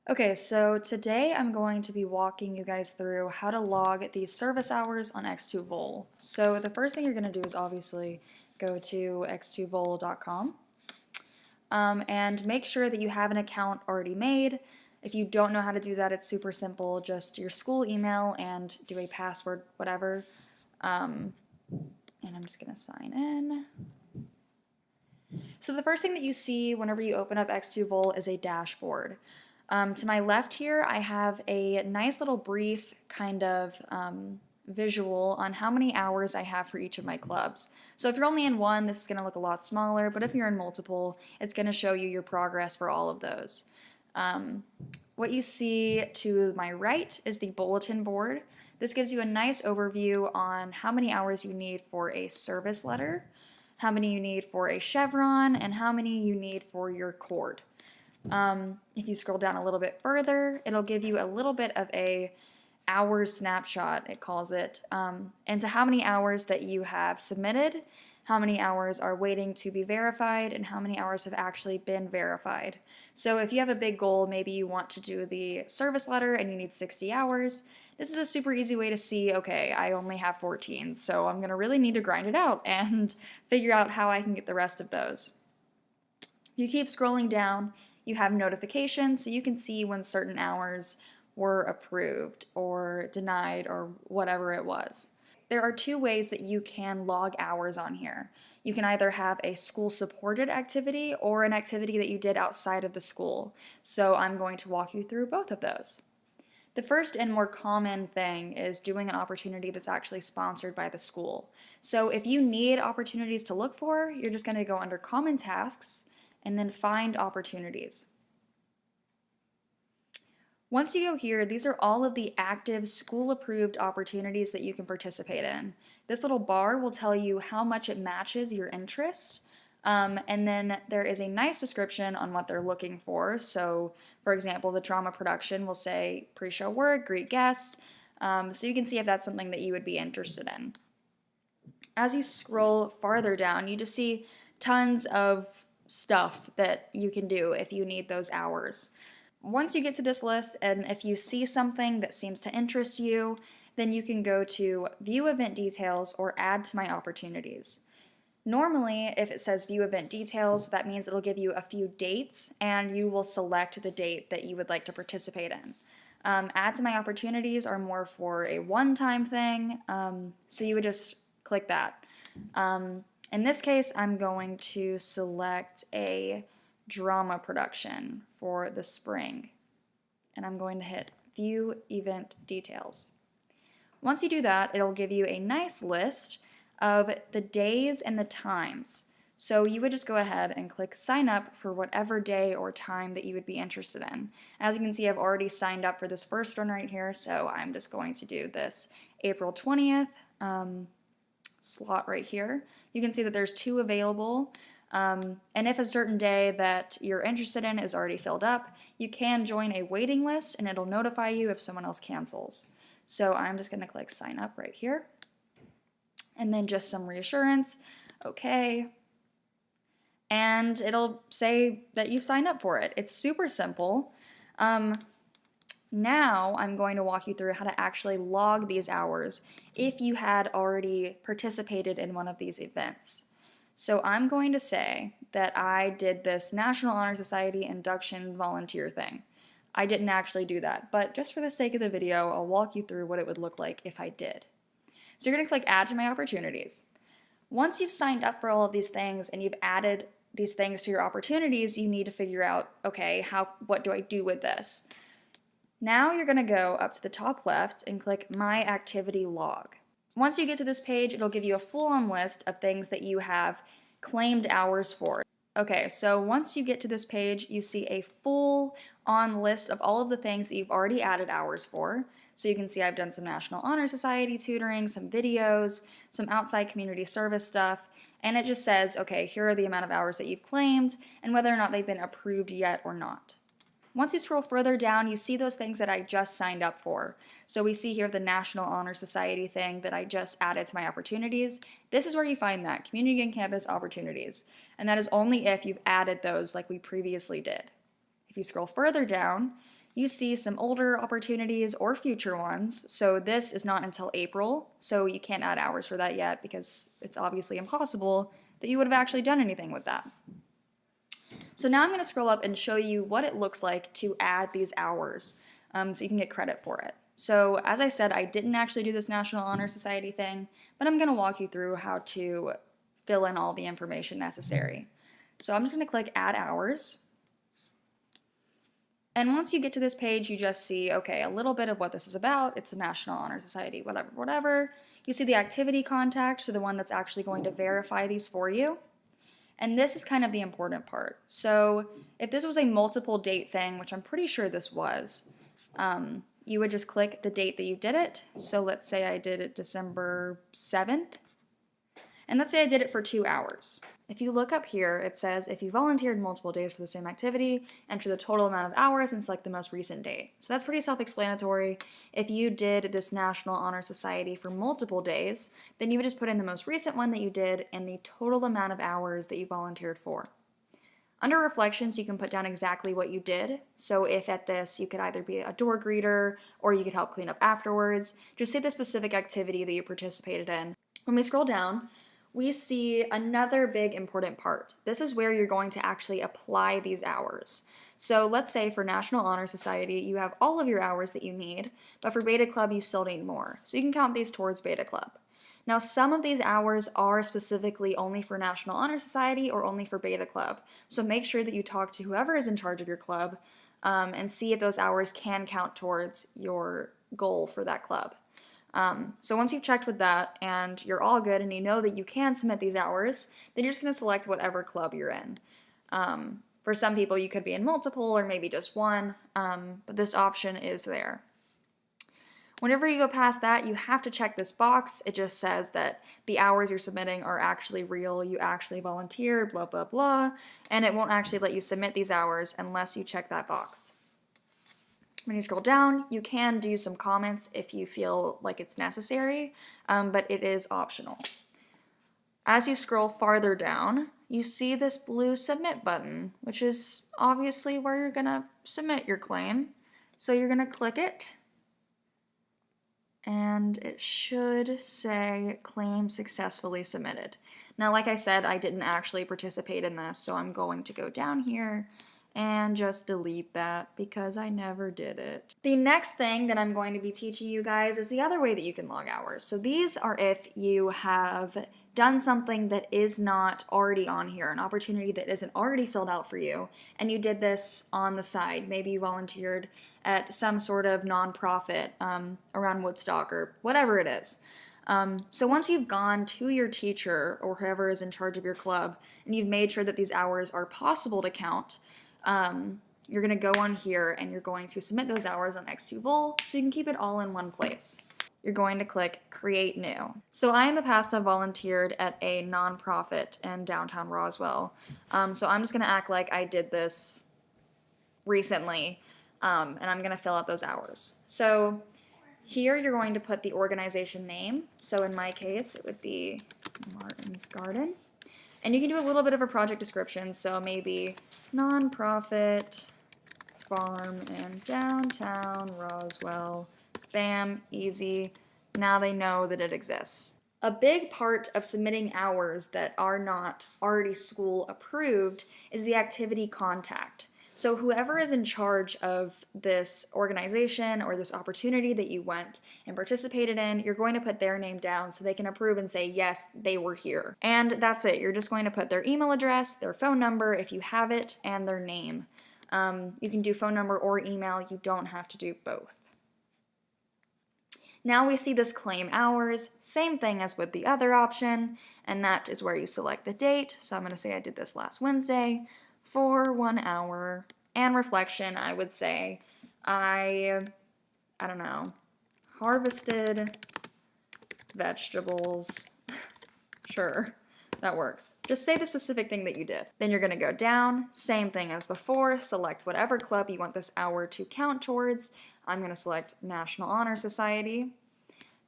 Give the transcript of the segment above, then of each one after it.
Okay, so today I'm going to be walking you guys through how to log these service hours on X2Vol. So the first thing you're going to do is obviously go to x2vol.com and make sure that you have an account already made. If you don't know how to do that, it's super simple. Just your school email and do a password, whatever. And I'm just going to sign in. So the first thing that you see whenever you open up X2Vol is a dashboard. To my left here, I have a nice little brief kind of visual on how many hours I have for each of my clubs. So if you're only in one, this is going to look a lot smaller, but if you're in multiple, it's going to show you your progress for all of those. What you see to my right is the bulletin board. This gives you a nice overview on how many hours you need for a service letter, how many you need for a chevron, and how many you need for your cord. If you scroll down a little bit further, it'll give you a little bit of a hours snapshot, it calls it, into how many hours that you have submitted, how many hours are waiting to be verified, and how many hours have actually been verified. So if you have a big goal, maybe you want to do the service letter and you need 60 hours, this is a super easy way to see, okay, I only have 14, so I'm gonna really need to grind it out and figure out how I can get the rest of those. You keep scrolling down, you have notifications, so you can see when certain hours were approved or denied or whatever it was. There are two ways that you can log hours on here. You can either have a school-supported activity or an activity that you did outside of the school. So I'm going to walk you through both of those. The first and more common thing is doing an opportunity that's actually sponsored by the school. So if you need opportunities to look for, you're just going to go under Common Tasks and then Find Opportunities. Once you go here, these are all of the active school-approved opportunities that you can participate in. This little bar will tell you how much it matches your interest, and then there is a nice description on what they're looking for. So, for example, the drama production will say pre-show work, greet guests, so you can see if that's something that you would be interested in. As you scroll farther down, you just see tons of stuff that you can do if you need those hours. Once you get to this list, and if you see something that seems to interest you, then you can go to View Event Details or Add to My Opportunities. Normally, if it says View Event Details, that means it'll give you a few dates, and you will select the date that you would like to participate in. Add to My Opportunities are more for a one-time thing, so you would just click that. In this case, I'm going to select a drama production for the spring, and I'm going to hit View Event Details. Once you do that, it'll give you a nice list of the days and the times. So you would just go ahead and click sign up for whatever day or time that you would be interested in. As you can see, I've already signed up for this first one right here, so I'm just going to do this April 20th slot right here. You can see that there's two available. And if a certain day that you're interested in is already filled up, you can join a waiting list and it'll notify you if someone else cancels. So I'm just going to click sign up right here. And then just some reassurance, okay. And it'll say that you've signed up for it. It's super simple. Now I'm going to walk you through how to actually log these hours if you had already participated in one of these events. So I'm going to say that I did this National Honor Society induction volunteer thing. I didn't actually do that, but just for the sake of the video, I'll walk you through what it would look like if I did. So you're going to click Add to My Opportunities. Once you've signed up for all of these things and you've added these things to your opportunities, you need to figure out, okay, what do I do with this? Now you're going to go up to the top left and click My Activity Log. Once you get to this page, it'll give you a full-on list of things that you have claimed hours for. Okay, so once you get to this page, you see a full-on list of all of the things that you've already added hours for. So you can see I've done some National Honor Society tutoring, some videos, some outside community service stuff, and it just says, okay, here are the amount of hours that you've claimed and whether or not they've been approved yet or not. Once you scroll further down, you see those things that I just signed up for. So we see here the National Honor Society thing that I just added to my opportunities. This is where you find that, Community and Campus Opportunities. And that is only if you've added those like we previously did. If you scroll further down, you see some older opportunities or future ones. So this is not until April, so you can't add hours for that yet because it's obviously impossible that you would have actually done anything with that. So now I'm going to scroll up and show you what it looks like to add these hours so you can get credit for it. So as I said, I didn't actually do this National Honor Society thing, but I'm going to walk you through how to fill in all the information necessary. So I'm just going to click Add Hours. And once you get to this page, you just see, okay, a little bit of what this is about. It's the National Honor Society, whatever, whatever. You see the activity contact, so the one that's actually going to verify these for you. And this is kind of the important part. So if this was a multiple date thing, which I'm pretty sure this was, you would just click the date that you did it. So let's say I did it December 7th. And let's say I did it for 2 hours. If you look up here, it says if you volunteered multiple days for the same activity, enter the total amount of hours and select the most recent date. So that's pretty self-explanatory. If you did this National Honor Society for multiple days, then you would just put in the most recent one that you did and the total amount of hours that you volunteered for. Under reflections, you can put down exactly what you did. So if at this, you could either be a door greeter or you could help clean up afterwards. Just say the specific activity that you participated in. When we scroll down, we see another big important part. This is where you're going to actually apply these hours. So let's say for National Honor Society, you have all of your hours that you need, but for Beta Club, you still need more. So you can count these towards Beta Club. Now, some of these hours are specifically only for National Honor Society or only for Beta Club. So make sure that you talk to whoever is in charge of your club and see if those hours can count towards your goal for that club. So once you've checked with that and you're all good and you know that you can submit these hours, then you're just going to select whatever club you're in. For some people, you could be in multiple or maybe just one, but this option is there. Whenever you go past that, you have to check this box. It just says that the hours you're submitting are actually real, you actually volunteered, blah, blah, blah, and it won't actually let you submit these hours unless you check that box. When you scroll down, you can do some comments if you feel like it's necessary, but it is optional. As you scroll farther down, you see this blue submit button, which is obviously where you're going to submit your claim. So you're going to click it, and it should say claim successfully submitted. Now, like I said, I didn't actually participate in this, so I'm going to go down here and just delete that because I never did it. The next thing that I'm going to be teaching you guys is the other way that you can log hours. So these are if you have done something that is not already on here, an opportunity that isn't already filled out for you, and you did this on the side. Maybe you volunteered at some sort of nonprofit around Woodstock or whatever it is. So once you've gone to your teacher or whoever is in charge of your club and you've made sure that these hours are possible to count, you're going to go on here and you're going to submit those hours on X2Vol so you can keep it all in one place. You're going to click Create New. So I in the past have volunteered at a nonprofit in downtown Roswell. So I'm just going to act like I did this recently and I'm going to fill out those hours. So here you're going to put the organization name. So in my case, it would be Martin's Garden. And you can do a little bit of a project description, so maybe nonprofit farm in downtown Roswell. Bam, easy. Now they know that it exists. A big part of submitting hours that are not already school approved is the activity contact. So whoever is in charge of this organization or this opportunity that you went and participated in, you're going to put their name down so they can approve and say, yes, they were here. And that's it. You're just going to put their email address, their phone number, if you have it, and their name. You can do phone number or email. You don't have to do both. Now we see this claim hours, same thing as with the other option, and that is where you select the date. So I'm going to say I did this last Wednesday for 1 hour. And reflection, I would say I don't know, harvested vegetables. Sure, that works. Just say the specific thing that you did. Then you're going to go down, same thing as before, select whatever club you want this hour to count towards. I'm going to select National Honor Society.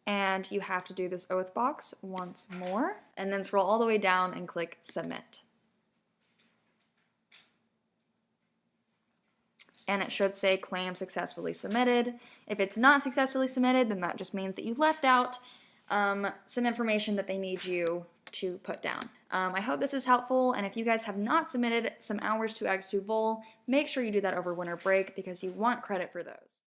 And you have to do this oath box once more, and then scroll all the way down and click Submit. and it should say claim successfully submitted. If it's not successfully submitted, then that just means that you've left out some information that they need you to put down. I hope this is helpful, and if you guys have not submitted some hours to X2Vol, make sure you do that over winter break because you want credit for those.